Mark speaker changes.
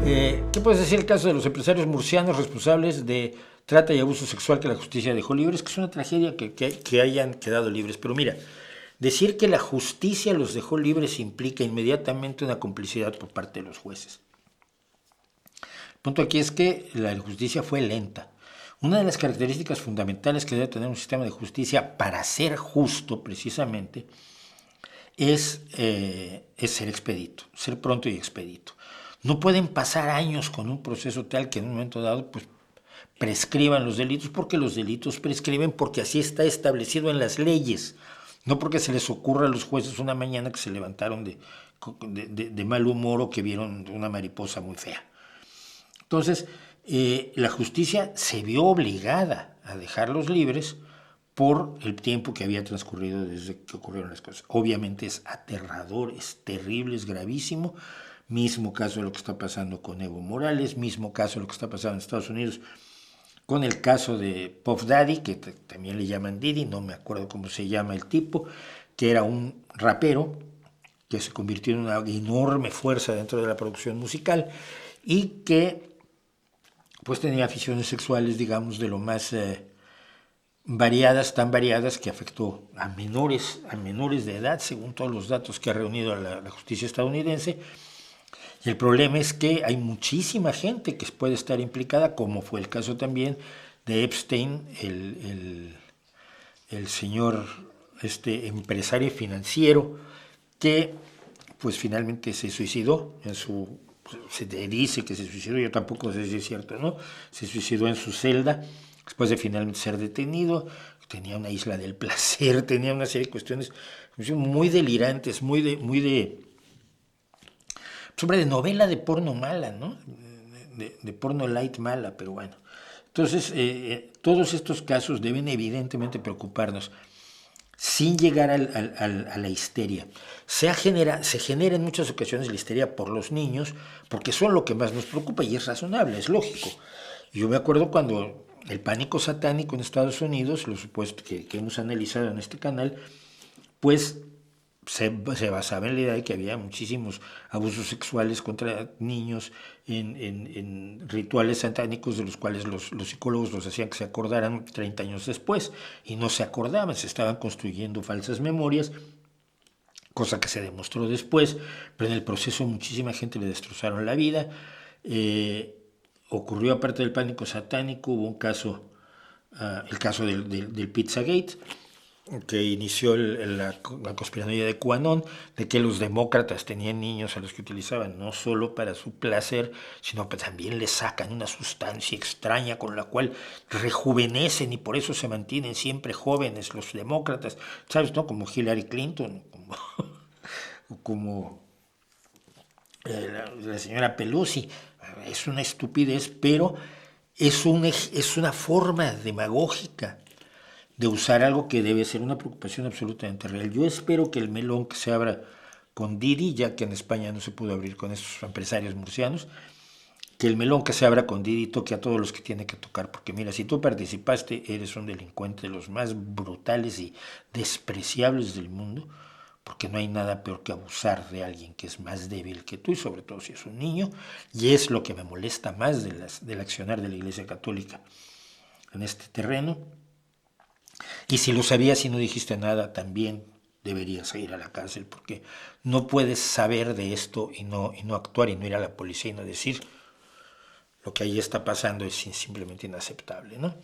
Speaker 1: ¿Qué puedes decir el caso de los empresarios murcianos responsables de trata y abuso sexual que la justicia dejó libres? Que es una tragedia que hayan quedado libres. Pero mira, decir que la justicia los dejó libres implica inmediatamente una complicidad por parte de los jueces. El punto aquí es que la justicia fue lenta. Una de las características fundamentales que debe tener un sistema de justicia para ser justo, precisamente, es ser expedito, ser pronto y expedito. No pueden pasar años con un proceso tal que en un momento dado pues, prescriban los delitos, porque los delitos prescriben porque así está establecido en las leyes, no porque se les ocurra a los jueces una mañana que se levantaron de mal humor o que vieron una mariposa muy fea. Entonces, la justicia se vio obligada a dejarlos libres por el tiempo que había transcurrido desde que ocurrieron las cosas. Obviamente es aterrador, es terrible, es gravísimo. Mismo caso de lo que está pasando con Evo Morales, mismo caso de lo que está pasando en Estados Unidos con el caso de Puff Daddy, que también le llaman Diddy, no me acuerdo cómo se llama el tipo, que era un rapero que se convirtió en una enorme fuerza dentro de la producción musical y que pues tenía aficiones sexuales, digamos, de lo más variadas, tan variadas que afectó a menores de edad, según todos los datos que ha reunido la justicia estadounidense. Y el problema es que hay muchísima gente que puede estar implicada, como fue el caso también de Epstein, el señor empresario financiero, que pues finalmente se suicidó se dice que se suicidó, yo tampoco sé si es cierto, ¿no? Se suicidó en su celda después de finalmente ser detenido. Tenía una isla del placer, tenía una serie de cuestiones muy delirantes, muy de novela de porno mala, ¿no? De porno light mala, pero bueno. Entonces, todos estos casos deben evidentemente preocuparnos sin llegar a la histeria. Se genera en muchas ocasiones la histeria por los niños, porque son lo que más nos preocupa y es razonable, es lógico. Yo me acuerdo cuando el pánico satánico en Estados Unidos, lo supuesto que hemos analizado en este canal, pues se basaba en la idea de que había muchísimos abusos sexuales contra niños en rituales satánicos de los cuales los psicólogos los hacían que se acordaran 30 años después y no se acordaban, se estaban construyendo falsas memorias, cosa que se demostró después, pero en el proceso muchísima gente le destrozaron la vida. Ocurrió aparte del pánico satánico, hubo un caso, el caso del Pizzagate, que inició la conspiranoia de QAnon, de que los demócratas tenían niños a los que utilizaban no solo para su placer, sino que también les sacan una sustancia extraña con la cual rejuvenecen y por eso se mantienen siempre jóvenes los demócratas, ¿sabes? ¿No? Como Hillary Clinton, como la señora Pelosi. Es una estupidez, pero es una forma demagógica de usar algo que debe ser una preocupación absolutamente real. Yo espero que el melón que se abra con Didi, ya que en España no se pudo abrir con estos empresarios murcianos, que el melón que se abra con Didi toque a todos los que tiene que tocar, porque mira, si tú participaste, eres un delincuente de los más brutales y despreciables del mundo, porque no hay nada peor que abusar de alguien que es más débil que tú, y sobre todo si es un niño, y es lo que me molesta más del accionar de la Iglesia Católica en este terreno. Y si lo sabías y no dijiste nada, también deberías ir a la cárcel, porque no puedes saber de esto y no actuar y no ir a la policía y no decir lo que ahí está pasando es simplemente inaceptable, ¿no?